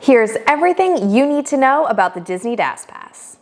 Here's everything you need to know about the Disney DAS Pass.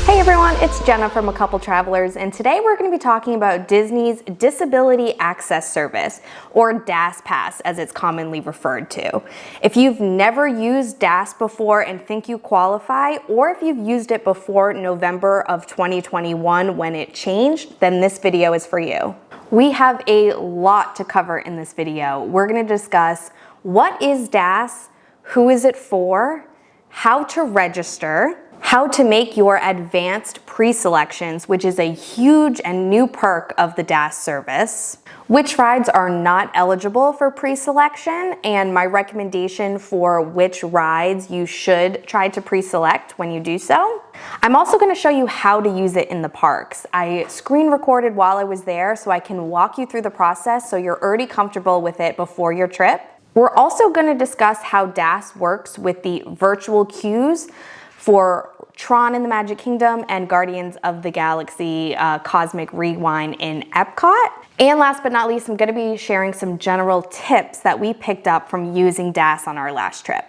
Hey everyone, it's Jenna from A Couple Travelers, and today we're going to be talking about Disney's Disability Access Service, or DAS Pass as it's commonly referred to. If you've never used DAS before and think you qualify, or if you've used it before November of 2021 when it changed, then this video is for you. We have a lot to cover in this video. We're going to discuss what is DAS, who is it for, how to register, how to make your advanced pre-selections, which is a huge and new perk of the DAS service, which rides are not eligible for pre-selection, and my recommendation for which rides you should try to pre-select when you do so. I'm also going to show you how to use it in the parks. I screen recorded while I was there so I can walk you through the process so you're already comfortable with it before your trip. We're also going to discuss how DAS works with the virtual queues for Tron in the Magic Kingdom and Guardians of the Galaxy Cosmic Rewind in Epcot. And last but not least, I'm going to be sharing some general tips that we picked up from using DAS on our last trip.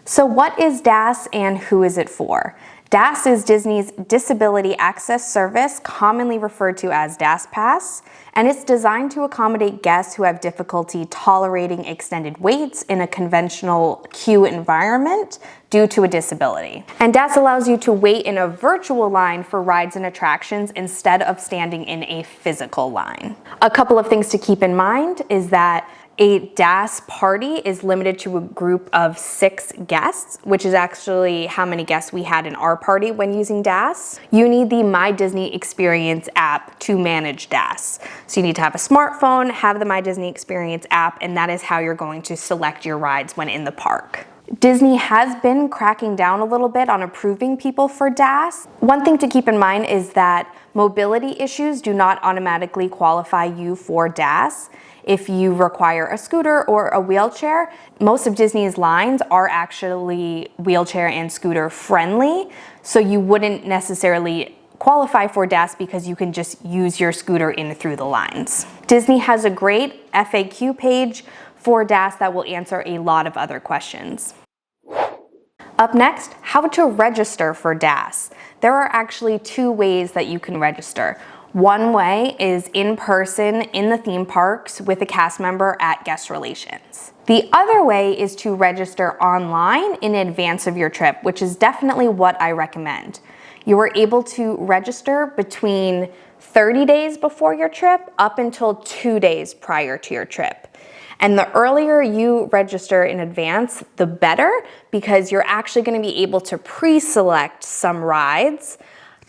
So what is DAS and who is it for? DAS is Disney's Disability Access Service, commonly referred to as DAS Pass, and it's designed to accommodate guests who have difficulty tolerating extended waits in a conventional queue environment due to a disability. And DAS allows you to wait in a virtual line for rides and attractions instead of standing in a physical line. A couple of things to keep in mind is that a DAS party is limited to a group of 6 guests, which is actually how many guests we had in our party when using DAS. You need the My Disney Experience app to manage DAS. So you need to have a smartphone, have the My Disney Experience app, and that is how you're going to select your rides when in the park. Disney has been cracking down a little bit on approving people for DAS. One thing to keep in mind is that mobility issues do not automatically qualify you for DAS. If you require a scooter or a wheelchair, most of Disney's lines are actually wheelchair and scooter friendly, so you wouldn't necessarily qualify for DAS because you can just use your scooter in through the lines. Disney has a great FAQ page for DAS that will answer a lot of other questions. Up next, how to register for DAS. There are actually 2 ways that you can register. One way is in person in the theme parks with a cast member at guest relations. The other way is to register online in advance of your trip, which is definitely what I recommend. You are able to register between 30 days before your trip up until 2 days prior to your trip. And the earlier you register in advance, the better, because you're actually going to be able to pre-select some rides,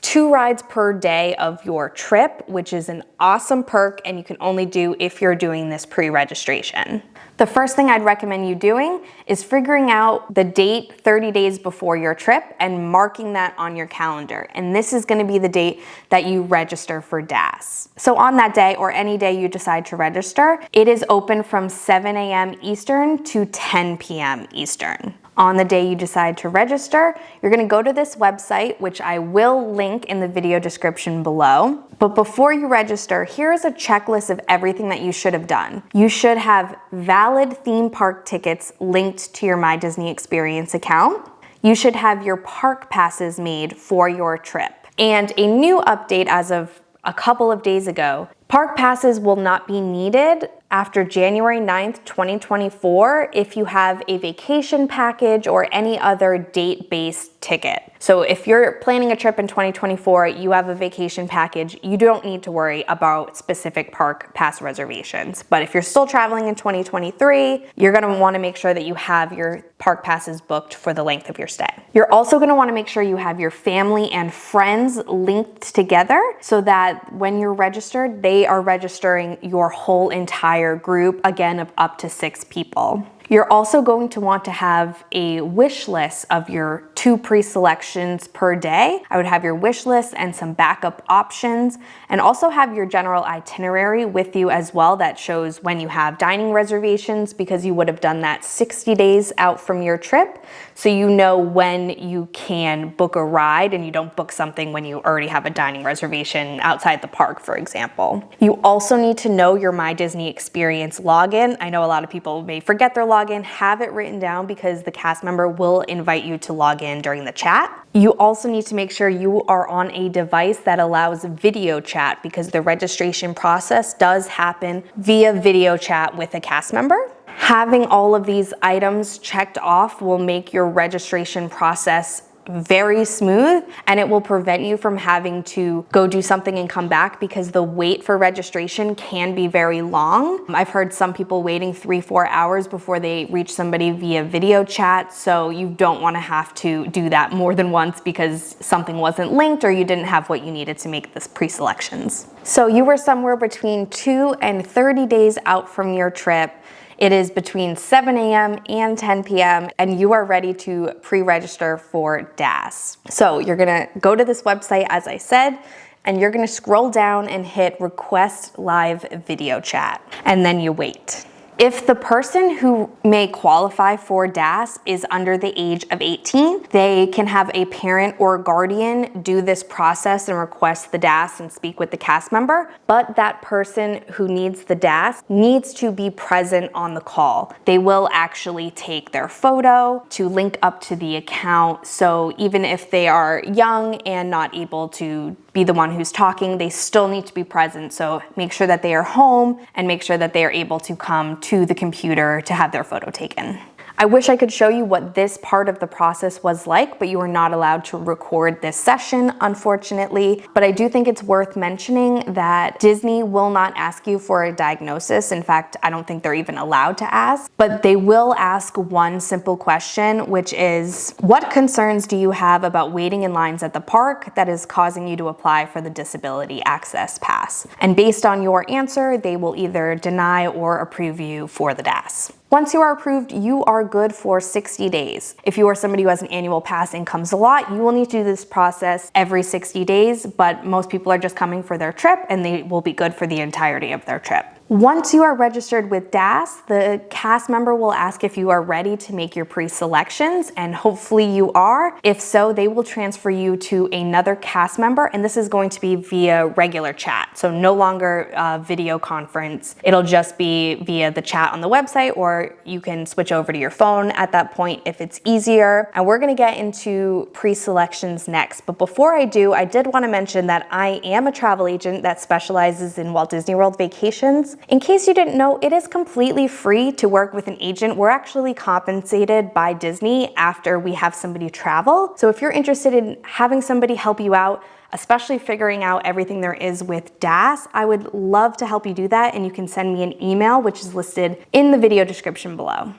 2 rides per day of your trip, which is an awesome perk, and you can only do if you're doing this pre-registration. The first thing I'd recommend you doing is figuring out the date 30 days before your trip and marking that on your calendar. And this is going to be the date that you register for DAS. So on that day, or any day you decide to register, it is open from 7 a.m. Eastern to 10 p.m. Eastern. On the day you decide to register, you're going to go to this website, which I will link in the video description below. But before you register, here's a checklist of everything that you should have done. You should have valid theme park tickets linked to your My Disney Experience account. You should have your park passes made for your trip. And a new update as of a couple of days ago, park passes will not be needed after January 9th, 2024 if you have a vacation package or any other date-based ticket. So if you're planning a trip in 2024, you have a vacation package, you don't need to worry about specific park pass reservations. But if you're still traveling in 2023, you're going to want to make sure that you have your park passes booked for the length of your stay. You're also going to want to make sure you have your family and friends linked together so that when you're registered, they are registering your whole entire group, again, of up to 6 people. You're also going to want to have a wish list of your 2 pre-selections per day. I would have your wish list and some backup options, and also have your general itinerary with you as well that shows when you have dining reservations, because you would have done that 60 days out from your trip. So you know when you can book a ride and you don't book something when you already have a dining reservation outside the park, for example. You also need to know your My Disney Experience login. I know a lot of people may forget their login. Have it written down because the cast member will invite you to log in during the chat. You also need to make sure you are on a device that allows video chat, because the registration process does happen via video chat with a cast member. Having all of these items checked off will make your registration process very smooth, and it will prevent you from having to go do something and come back, because the wait for registration can be very long. I've heard some people waiting 3-4 hours before they reach somebody via video chat, so you don't want to have to do that more than once because something wasn't linked or you didn't have what you needed to make this pre-selections. So you were somewhere between 2 and 30 days out from your trip. It is between 7 a.m. and 10 p.m. and you are ready to pre-register for DAS. So you're gonna go to this website, as I said, and you're gonna scroll down and hit Request Live Video Chat, and then you wait. If the person who may qualify for DAS is under the age of 18, they can have a parent or guardian do this process and request the DAS and speak with the cast member, but that person who needs the DAS needs to be present on the call. They will actually take their photo to link up to the account, so even if they are young and not able to be the one who's talking, they still need to be present. So make sure that they are home and make sure that they are able to come to the computer to have their photo taken. I wish I could show you what this part of the process was like, but you are not allowed to record this session, unfortunately. But I do think it's worth mentioning that Disney will not ask you for a diagnosis. In fact, I don't think they're even allowed to ask, but they will ask one simple question, which is, what concerns do you have about waiting in lines at the park that is causing you to apply for the Disability Access Pass? And based on your answer, they will either deny or approve you for the DAS. Once you are approved, you are good for 60 days. If you are somebody who has an annual pass and comes a lot, you will need to do this process every 60 days, but most people are just coming for their trip and they will be good for the entirety of their trip. Once you are registered with DAS, the cast member will ask if you are ready to make your pre-selections, and hopefully you are. If so, they will transfer you to another cast member, and this is going to be via regular chat, so no longer a video conference. It'll just be via the chat on the website, or you can switch over to your phone at that point if it's easier. And we're gonna get into pre-selections next, but before I do, I did want to mention that I am a travel agent that specializes in Walt Disney World vacations. In case you didn't know, it is completely free to work with an agent. We're actually compensated by Disney after we have somebody travel. So if you're interested in having somebody help you out, especially figuring out everything there is with DAS, I would love to help you do that, and you can send me an email, which is listed in the video description below.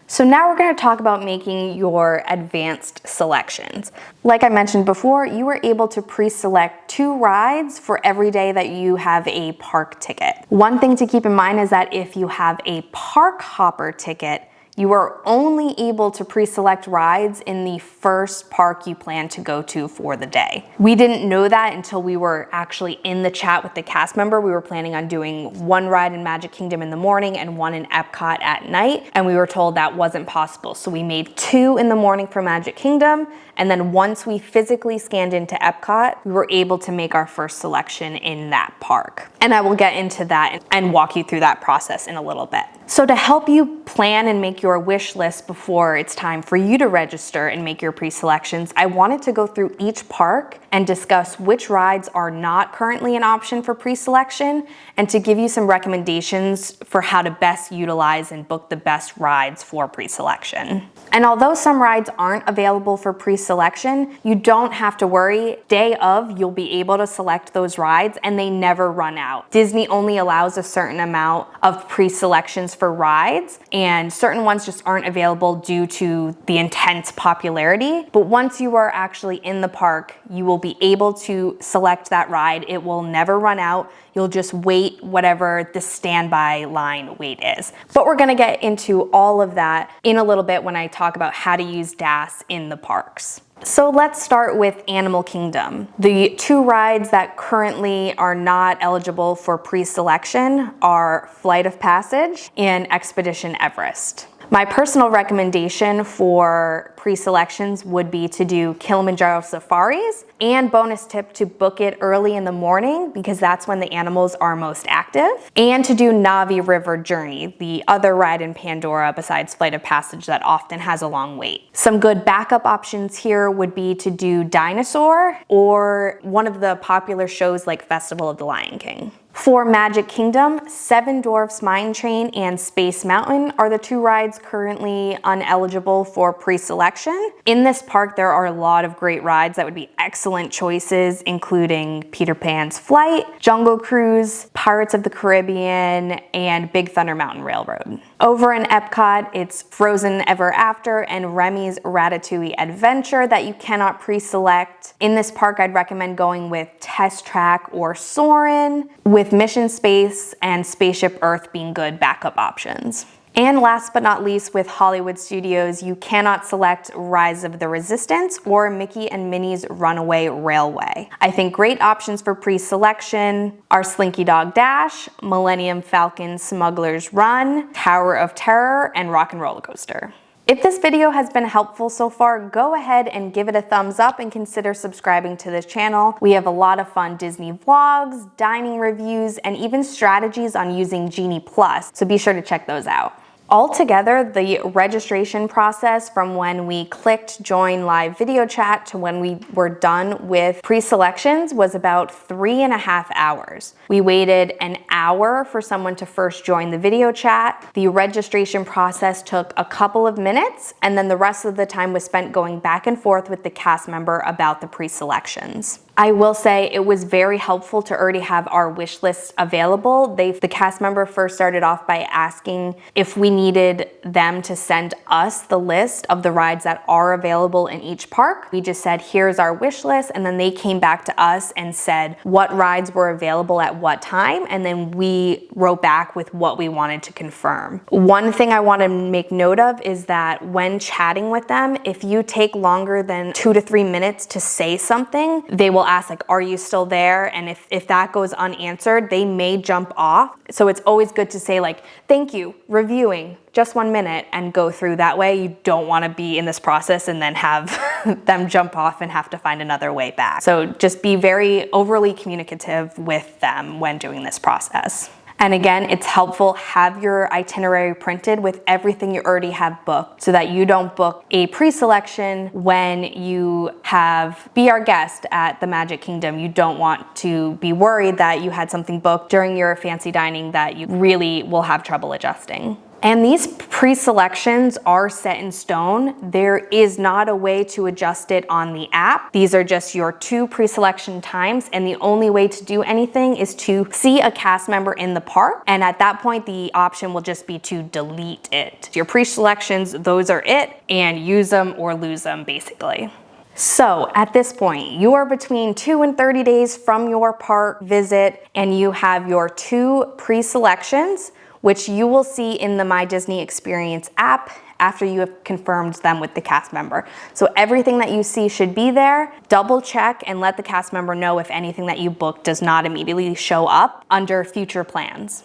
So now we're going to talk about making your advanced selections. Like I mentioned before, you were able to pre-select 2 rides for every day that you have a park ticket. One thing to keep in mind is that if you have a park hopper ticket, you are only able to pre-select rides in the first park you plan to go to for the day. We didn't know that until we were actually in the chat with the cast member. We were planning on doing 1 ride in Magic Kingdom in the morning and 1 in Epcot at night, and we were told that wasn't possible. So we made 2 in the morning for Magic Kingdom, and then once we physically scanned into Epcot, we were able to make our first selection in that park. And I will get into that and walk you through that process in a little bit. So to help you plan and make your wish list before it's time for you to register and make your pre-selections, I wanted to go through each park and discuss which rides are not currently an option for pre-selection, and to give you some recommendations for how to best utilize and book the best rides for pre-selection. And although some rides aren't available for pre-selection, you don't have to worry. Day of, you'll be able to select those rides and they never run out. Disney only allows a certain amount of pre-selections for rides, and certain ones ones just aren't available due to the intense popularity. But once you are actually in the park, you will be able to select that ride. It will never run out. You'll just wait whatever the standby line wait is. But we're gonna get into all of that in a little bit when I talk about how to use DAS in the parks. So let's start with Animal Kingdom. The two rides that currently are not eligible for pre-selection are Flight of Passage and Expedition Everest. My personal recommendation for pre-selections would be to do Kilimanjaro safaris, and bonus tip to book it early in the morning because that's when the animals are most active, and to do Navi River Journey, the other ride in Pandora besides Flight of Passage that often has a long wait. Some good backup options here would be to do Dinosaur or one of the popular shows like Festival of the Lion King. For Magic Kingdom, Seven Dwarfs Mine Train and Space Mountain are the two rides currently uneligible for pre-selection. In this park, there are a lot of great rides that would be excellent choices, including Peter Pan's Flight, Jungle Cruise, Pirates of the Caribbean, and Big Thunder Mountain Railroad. Over in Epcot, it's Frozen Ever After and Remy's Ratatouille Adventure that you cannot pre-select. In this park, I'd recommend going with Test Track or Soarin', with Mission Space and Spaceship Earth being good backup options. And last but not least, with Hollywood Studios, you cannot select Rise of the Resistance or Mickey and Minnie's Runaway Railway. I think great options for pre-selection are Slinky Dog Dash, Millennium Falcon Smuggler's Run, Tower of Terror, and Rock and Roller Coaster. If this video has been helpful so far, go ahead and give it a thumbs up and consider subscribing to this channel. We have a lot of fun Disney vlogs, dining reviews, and even strategies on using Genie Plus, so be sure to check those out. Altogether, the registration process from when we clicked join live video chat to when we were done with pre-selections was about 3.5 hours. We waited an hour for someone to first join the video chat. The registration process took a couple of minutes, and then the rest of the time was spent going back and forth with the cast member about the pre-selections. I will say it was very helpful to already have our wish list available. The cast member first started off by asking if we needed them to send us the list of the rides that are available in each park. We just said, here's our wish list, and then they came back to us and said what rides were available at what time, and then we wrote back with what we wanted to confirm. One thing I want to make note of is that when chatting with them, if you take longer than 2 to 3 minutes to say something, they will ask like, are you still there? And if that goes unanswered, they may jump off. So it's always good to say like, thank you, reviewing, just 1 minute, and go through. That way you don't want to be in this process and then have them jump off and have to find another way back. So just be very overly communicative with them when doing this process. And again, it's helpful, have your itinerary printed with everything you already have booked so that you don't book a pre-selection when you have Be Our Guest at the Magic Kingdom. You don't want to be worried that you had something booked during your fancy dining that you really will have trouble adjusting. And these pre-selections are set in stone. There is not a way to adjust it on the app. These are just your 2 pre-selection times, and the only way to do anything is to see a cast member in the park, and at that point the option will just be to delete it. Your pre-selections, those are it, and use them or lose them basically. So at this point, you are between 2 and 30 days from your park visit, and you have your 2 pre-selections, which you will see in the My Disney Experience app after you have confirmed them with the cast member. So everything that you see should be there. Double check and let the cast member know if anything that you booked does not immediately show up under future plans.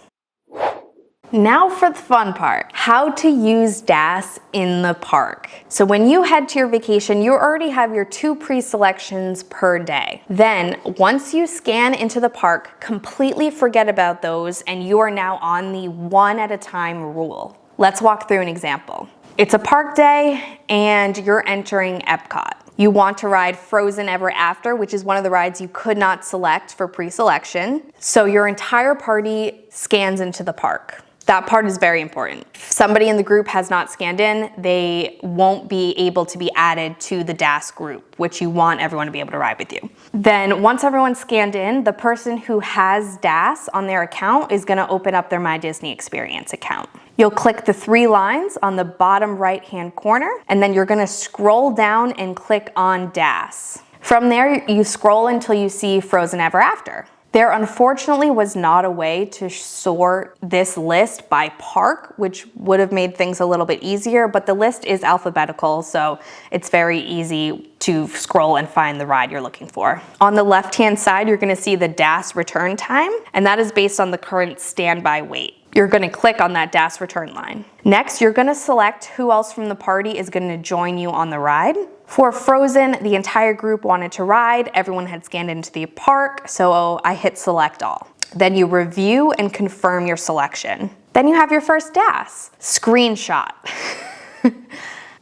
Now for the fun part, how to use DAS in the park. So when you head to your vacation, you already have your 2 pre-selections per day. Then once you scan into the park, completely forget about those, and you are now on the 1 at a time rule. Let's walk through an example. It's a park day and you're entering Epcot. You want to ride Frozen Ever After, which is one of the rides you could not select for pre-selection. So your entire party scans into the park. That part is very important. If somebody in the group has not scanned in, they won't be able to be added to the DAS group, which you want everyone to be able to ride with you. Then once everyone's scanned in, the person who has DAS on their account is gonna open up their My Disney Experience account. You'll click the 3 lines on the bottom right-hand corner, and then you're gonna scroll down and click on DAS. From there, you scroll until you see Frozen Ever After. There unfortunately was not a way to sort this list by park, which would have made things a little bit easier, but the list is alphabetical, so it's very easy to scroll and find the ride you're looking for. On the left-hand side, you're gonna see the DAS return time, and that is based on the current standby wait. You're gonna click on that DAS return line. Next, you're gonna select who else from the party is gonna join you on the ride. For Frozen, the entire group wanted to ride. Everyone had scanned into the park, so I hit select all. Then you review and confirm your selection. Then you have your first DAS. Screenshot.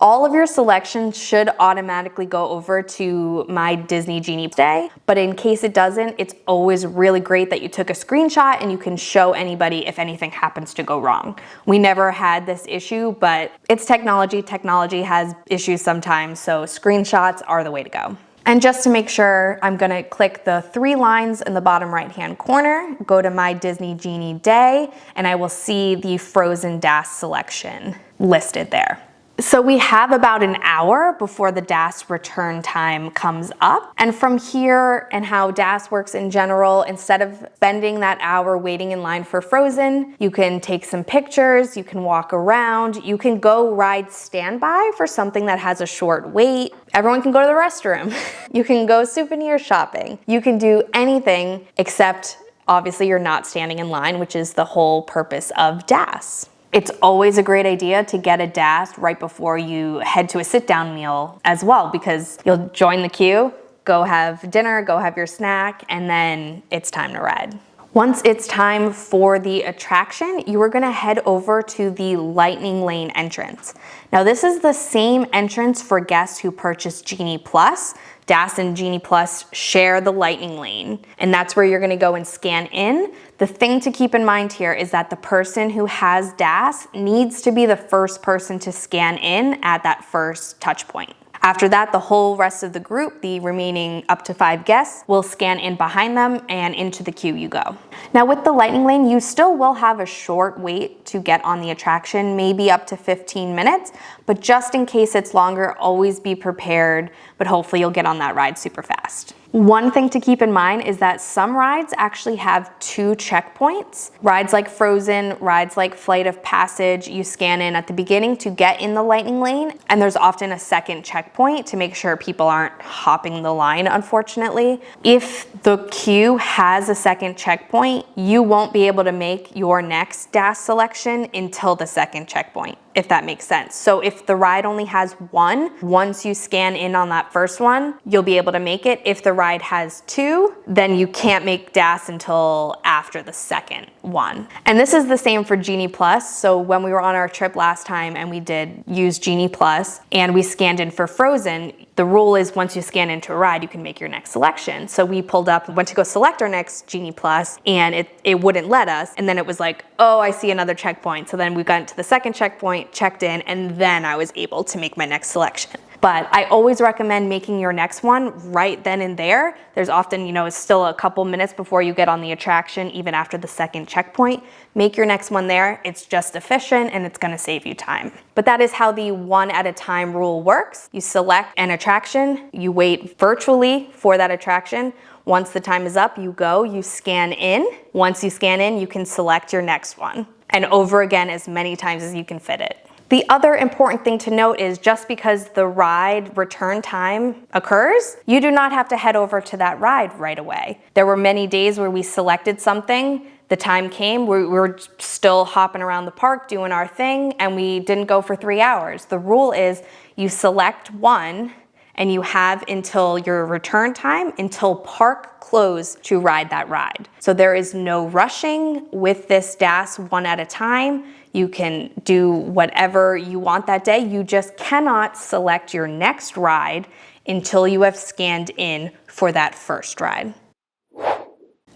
All of your selections should automatically go over to My Disney Genie Day, but in case it doesn't, it's always really great that you took a screenshot and you can show anybody if anything happens to go wrong. We never had this issue, but it's technology. Technology has issues sometimes, so screenshots are the way to go. And just to make sure, I'm gonna click the 3 lines in the bottom right-hand corner, go to My Disney Genie Day, and I will see the Frozen DAS selection listed there. So we have about an hour before the DAS return time comes up. And from here, and how DAS works in general, instead of spending that hour waiting in line for Frozen, you can take some pictures, you can walk around, you can go ride standby for something that has a short wait. Everyone can go to the restroom. You can go souvenir shopping. You can do anything except obviously you're not standing in line, which is the whole purpose of DAS. It's always a great idea to get a DAS right before you head to a sit-down meal as well, because you'll join the queue, go have dinner, go have your snack, and then it's time to ride. Once it's time for the attraction, you are gonna head over to the Lightning Lane entrance. Now this is the same entrance for guests who purchase Genie Plus. DAS and Genie Plus share the Lightning Lane, and that's where you're gonna go and scan in. The thing to keep in mind here is that the person who has DAS needs to be the first person to scan in at that first touch point. After that, the whole rest of the group, the remaining up to 5 guests, will scan in behind them and into the queue you go. Now with the Lightning Lane, you still will have a short wait to get on the attraction, maybe up to 15 minutes, but just in case it's longer, always be prepared, but hopefully you'll get on that ride super fast. One thing to keep in mind is that some rides actually have 2 checkpoints. Rides like Frozen, rides like Flight of Passage, you scan in at the beginning to get in the Lightning Lane, and there's often a second checkpoint to make sure people aren't hopping the line, unfortunately. If the queue has a second checkpoint, you won't be able to make your next DAS selection until the second checkpoint, if that makes sense. So if the ride only has 1, once you scan in on that first one, you'll be able to make it. If the ride has 2, then you can't make DAS until after the second one. And this is the same for Genie Plus. So when we were on our trip last time and we did use Genie Plus and we scanned in for Frozen, the rule is once you scan into a ride, you can make your next selection. So we pulled up, went to go select our next Genie Plus, and it wouldn't let us. And then it was like, oh, I see another checkpoint. So then we got to the second checkpoint, checked in, and then I was able to make my next selection. But I always recommend making your next one right then and there. There's often, it's still a couple minutes before you get on the attraction, even after the second checkpoint. Make your next one there. It's just efficient and it's gonna save you time. But that is how the 1 at a time rule works. You select an attraction, you wait virtually for that attraction. Once the time is up, you go, you scan in. Once you scan in, you can select your next one. And over again as many times as you can fit it. The other important thing to note is just because the ride return time occurs, you do not have to head over to that ride right away. There were many days where we selected something, the time came, we were still hopping around the park doing our thing, and we didn't go for 3 hours. The rule is you select one and you have until your return time, until park close to ride that ride. So there is no rushing with this DAS 1 at a time. You can do whatever you want that day. You just cannot select your next ride until you have scanned in for that first ride.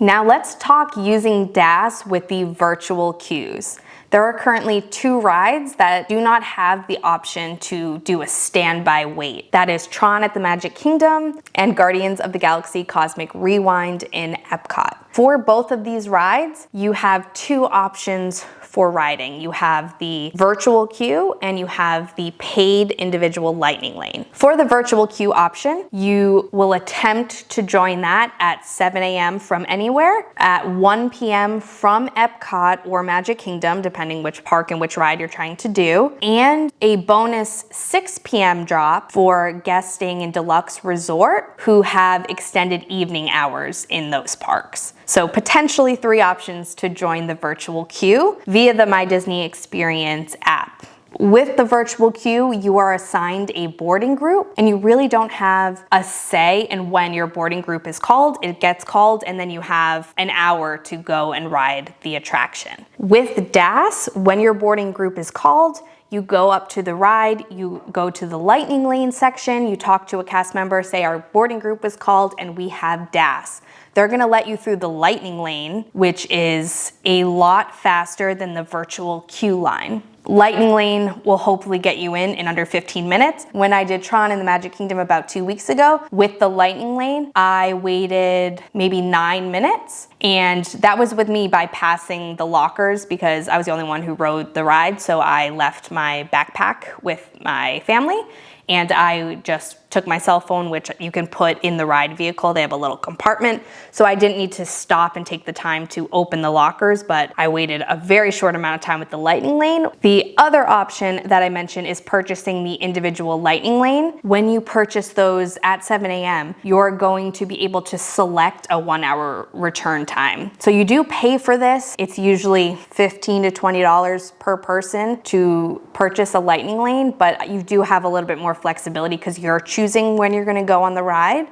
Now let's talk using DAS with the virtual queues. There are currently 2 rides that do not have the option to do a standby wait. That is Tron at the Magic Kingdom and Guardians of the Galaxy Cosmic Rewind in Epcot. For both of these rides, you have 2 options for riding. You have the virtual queue and you have the paid individual lightning lane. For the virtual queue option, you will attempt to join that at 7 a.m. from anywhere, at 1 p.m. from Epcot or Magic Kingdom, depending which park and which ride you're trying to do, and a bonus 6 p.m. drop for guests staying in Deluxe Resort who have extended evening hours in those parks. So potentially 3 options to join the virtual queue via the My Disney Experience app. With the virtual queue, you are assigned a boarding group and you really don't have a say in when your boarding group is called. It gets called and then you have an hour to go and ride the attraction. With DAS, when your boarding group is called, you go up to the ride, you go to the lightning lane section, you talk to a cast member, say our boarding group was called and we have DAS. They're gonna let you through the lightning lane, which is a lot faster than the virtual queue line. Lightning lane will hopefully get you in under 15 minutes. When I did Tron in the Magic Kingdom about 2 weeks ago, with the lightning lane, I waited maybe 9 minutes. And that was with me bypassing the lockers because I was the only one who rode the ride. So I left my backpack with my family and I just took my cell phone, which you can put in the ride vehicle. They have a little compartment. So I didn't need to stop and take the time to open the lockers, but I waited a very short amount of time with the lightning lane. The other option that I mentioned is purchasing the individual lightning lane. When you purchase those at 7 a.m., you're going to be able to select a 1-hour return time. So you do pay for this. It's usually $15 to $20 per person to purchase a lightning lane, but you do have a little bit more flexibility because you're choosing when you're gonna go on the ride.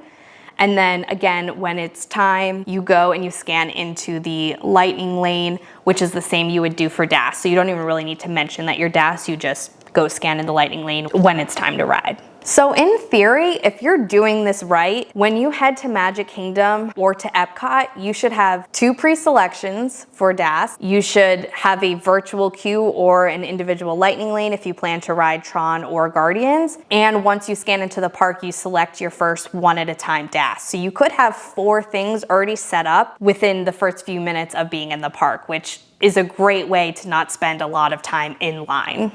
And then again, when it's time, you go and you scan into the lightning lane, which is the same you would do for DAS. So you don't even really need to mention that you're DAS, you just go scan in the lightning lane when it's time to ride. So in theory, if you're doing this right, when you head to Magic Kingdom or to Epcot, you should have 2 pre-selections for DAS. You should have a virtual queue or an individual lightning lane if you plan to ride Tron or Guardians. And once you scan into the park, you select your first 1 at a time DAS. So you could have 4 things already set up within the first few minutes of being in the park, which is a great way to not spend a lot of time in line.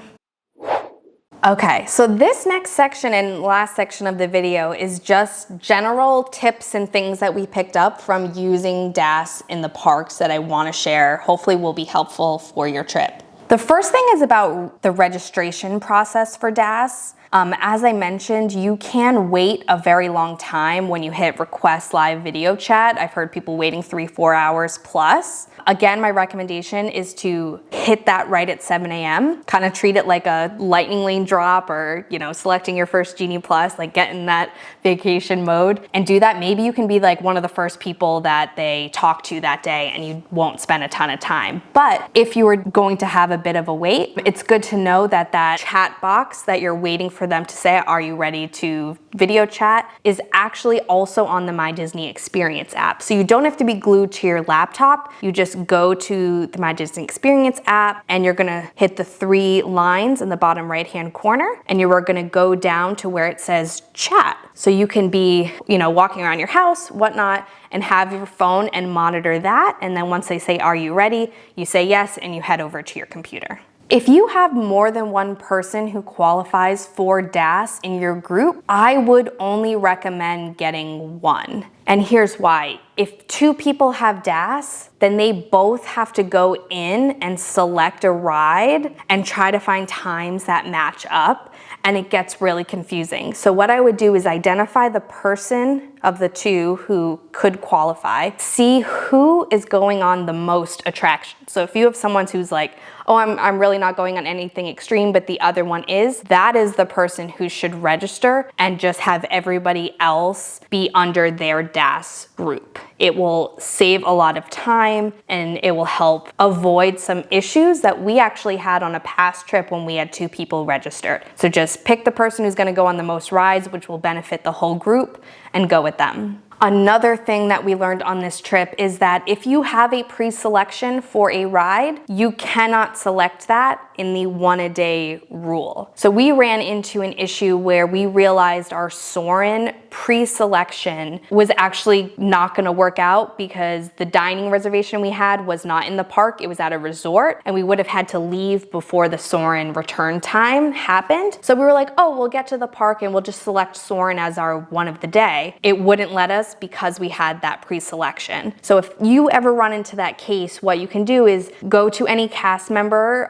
Okay, so this next section and last section of the video is just general tips and things that we picked up from using DAS in the parks that I want to share, hopefully will be helpful for your trip. The first thing is about the registration process for DAS. As I mentioned, you can wait a very long time when you hit request live video chat. I've heard people waiting 3-4 hours plus. Again, my recommendation is to hit that right at 7 a.m. Kind of treat it like a lightning lane drop or, you know, selecting your first Genie Plus, like get in that vacation mode and do that. Maybe you can be like one of the first people that they talk to that day and you won't spend a ton of time. But if you are going to have a bit of a wait, it's good to know that that chat box that you're waiting for them to say, are you ready to video chat, is actually also on the My Disney Experience app. So you don't have to be glued to your laptop. You just go to the My Disney Experience app and you're gonna hit the 3 lines in the bottom right-hand corner and you are gonna go down to where it says chat. So you can be, you know, walking around your house, whatnot, and have your phone and monitor that. And then once they say, are you ready? You say yes, and you head over to your computer. If you have more than one person who qualifies for DAS in your group, I would only recommend getting 1. And here's why. If 2 people have DAS, then they both have to go in and select a ride and try to find times that match up, and it gets really confusing. So what I would do is identify the person of the 2 who could qualify, see who is going on the most attractions. So if you have someone who's like, oh, I'm really not going on anything extreme, but the other one is, that is the person who should register and just have everybody else be under their DAS group. It will save a lot of time and it will help avoid some issues that we actually had on a past trip when we had 2 people registered. So just pick the person who's gonna go on the most rides, which will benefit the whole group, and go with them. Another thing that we learned on this trip is that if you have a pre-selection for a ride, you cannot select that in the 1 a day rule. So we ran into an issue where we realized our Soarin' pre-selection was actually not gonna work out because the dining reservation we had was not in the park, it was at a resort, and we would have had to leave before the Soarin' return time happened. So we were like, oh, we'll get to the park and we'll just select Soarin' as our one of the day. It wouldn't let us because we had that pre-selection. So if you ever run into that case, what you can do is go to any cast member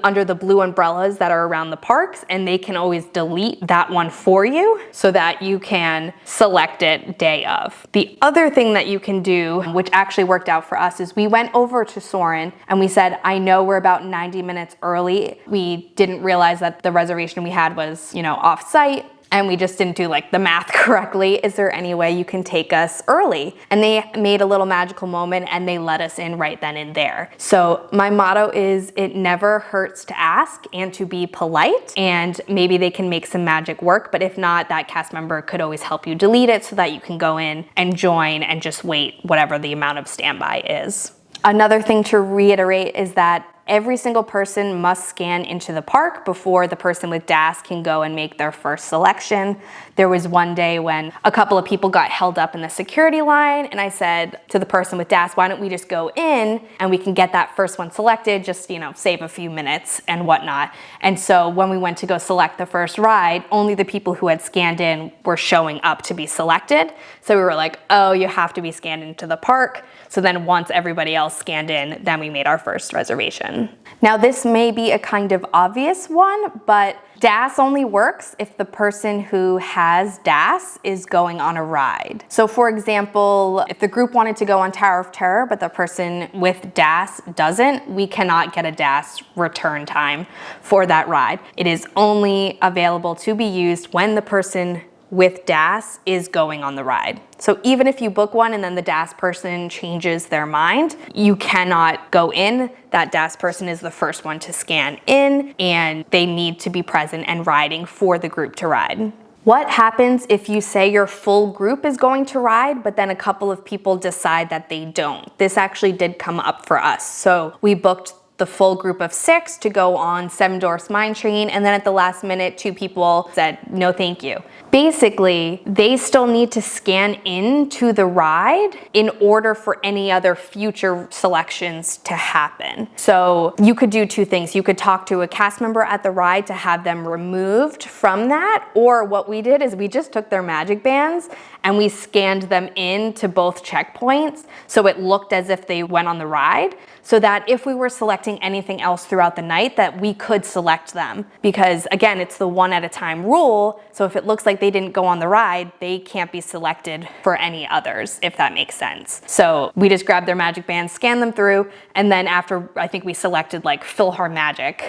under the blue umbrellas that are around the parks, and they can always delete that one for you so that you can select it day of. The other thing that you can do, which actually worked out for us, is we went over to Soarin' and we said, I know we're about 90 minutes early. We didn't realize that the reservation we had was, off site. And we just didn't do the math correctly. Is there any way you can take us early? And they made a little magical moment and they let us in right then and there. So my motto is it never hurts to ask and to be polite, and maybe they can make some magic work, but if not, that cast member could always help you delete it so that you can go in and join and just wait whatever the amount of standby is. Another thing to reiterate is that every single person must scan into the park before the person with DAS can go and make their first selection. There was one day when a couple of people got held up in the security line, and I said to the person with DAS, why don't we just go in and we can get that first one selected, just, save a few minutes and whatnot. And so when we went to go select the first ride, only the people who had scanned in were showing up to be selected. So we were like, oh, you have to be scanned into the park. So then once everybody else scanned in, then we made our first reservation. Now this may be a kind of obvious one, but DAS only works if the person who has DAS is going on a ride. So for example, if the group wanted to go on Tower of Terror, but the person with DAS doesn't, we cannot get a DAS return time for that ride. It is only available to be used when the person with DAS is going on the ride. So even if you book one and then the DAS person changes their mind, you cannot go in. That DAS person is the first one to scan in, and they need to be present and riding for the group to ride. What happens if you say your full group is going to ride, but then a couple of people decide that they don't? This actually did come up for us. So we booked the full group of 6 to go on Seven Dwarfs Mine Train, and then at the last minute, 2 people said, no thank you. Basically, they still need to scan into the ride in order for any other future selections to happen. So you could do 2 things. You could talk to a cast member at the ride to have them removed from that, or what we did is we just took their magic bands and we scanned them in to both checkpoints so it looked as if they went on the ride, so that if we were selecting anything else throughout the night, that we could select them. Because again, it's the 1 at a time rule, so if it looks like they didn't go on the ride, they can't be selected for any others, if that makes sense. So we just grabbed their magic bands, scanned them through, and then after, I think we selected PhilharMagic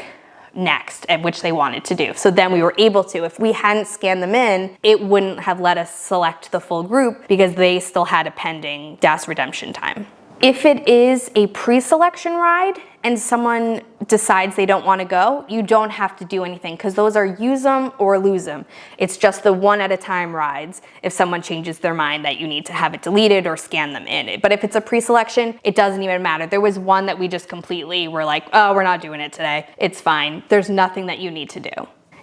next, at which they wanted to do. So then we were able to, if we hadn't scanned them in, it wouldn't have let us select the full group because they still had a pending DAS redemption time. If it is a pre-selection ride and someone decides they don't want to go, you don't have to do anything because those are use them or lose them. It's just the 1 at a time rides if someone changes their mind that you need to have it deleted or scan them in. But if it's a pre-selection, it doesn't even matter. There was one that we just completely were like, oh, we're not doing it today. It's fine. There's nothing that you need to do.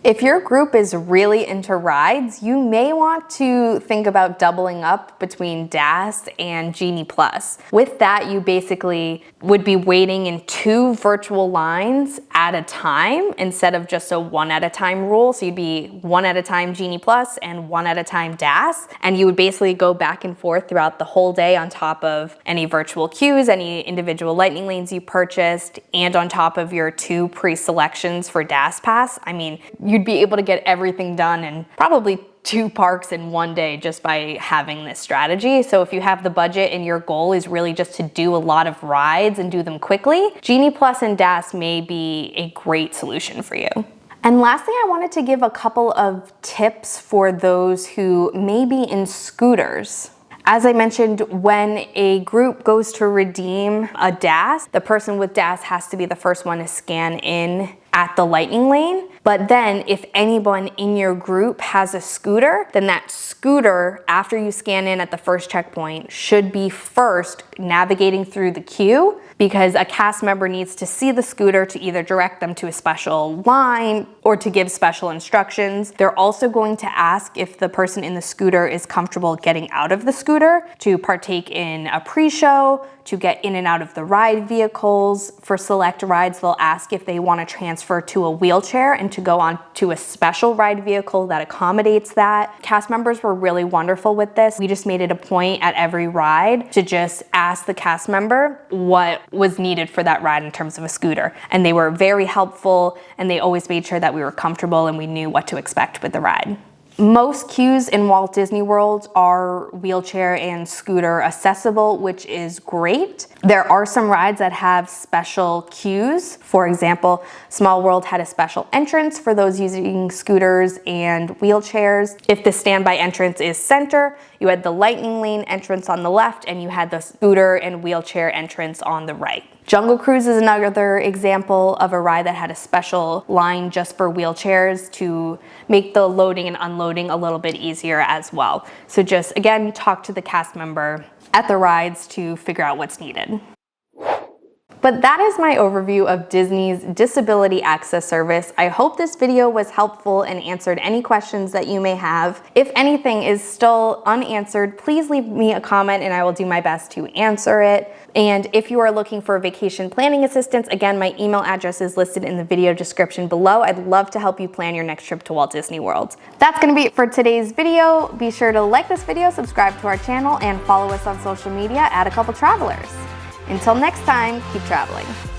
If your group is really into rides, you may want to think about doubling up between DAS and Genie Plus. With that, you basically would be waiting in 2 virtual lines at a time instead of just a 1 at a time rule. So you'd be 1 at a time Genie Plus and 1 at a time DAS. And you would basically go back and forth throughout the whole day on top of any virtual queues, any individual lightning lanes you purchased, and on top of your 2 pre-selections for DAS Pass. I mean, you'd be able to get everything done in probably 2 parks in 1 day just by having this strategy. So if you have the budget and your goal is really just to do a lot of rides and do them quickly, Genie Plus and DAS may be a great solution for you. And lastly, I wanted to give a couple of tips for those who may be in scooters. As I mentioned, when a group goes to redeem a DAS, the person with DAS has to be the first one to scan in at the lightning lane. But then if anyone in your group has a scooter, then that scooter, after you scan in at the first checkpoint, should be first navigating through the queue, because a cast member needs to see the scooter to either direct them to a special line or to give special instructions. They're also going to ask if the person in the scooter is comfortable getting out of the scooter to partake in a pre-show, to get in and out of the ride vehicles. For select rides, they'll ask if they want to transfer to a wheelchair and to go on to a special ride vehicle that accommodates that. Cast members were really wonderful with this. We just made it a point at every ride to just ask the cast member what was needed for that ride in terms of a scooter. And they were very helpful, and they always made sure that we were comfortable and we knew what to expect with the ride. Most queues in Walt Disney World are wheelchair and scooter accessible, which is great. There are some rides that have special queues. For example, Small World had a special entrance for those using scooters and wheelchairs. If the standby entrance is center, you had the lightning lane entrance on the left and you had the scooter and wheelchair entrance on the right. Jungle Cruise is another example of a ride that had a special line just for wheelchairs to make the loading and unloading a little bit easier as well. So just, again, talk to the cast member at the rides to figure out what's needed. But that is my overview of Disney's Disability Access Service. I hope this video was helpful and answered any questions that you may have. If anything is still unanswered, please leave me a comment and I will do my best to answer it. And if you are looking for vacation planning assistance, again, my email address is listed in the video description below. I'd love to help you plan your next trip to Walt Disney World. That's gonna be it for today's video. Be sure to like this video, subscribe to our channel, and follow us on social media at A Couple Travelers. Until next time, keep traveling.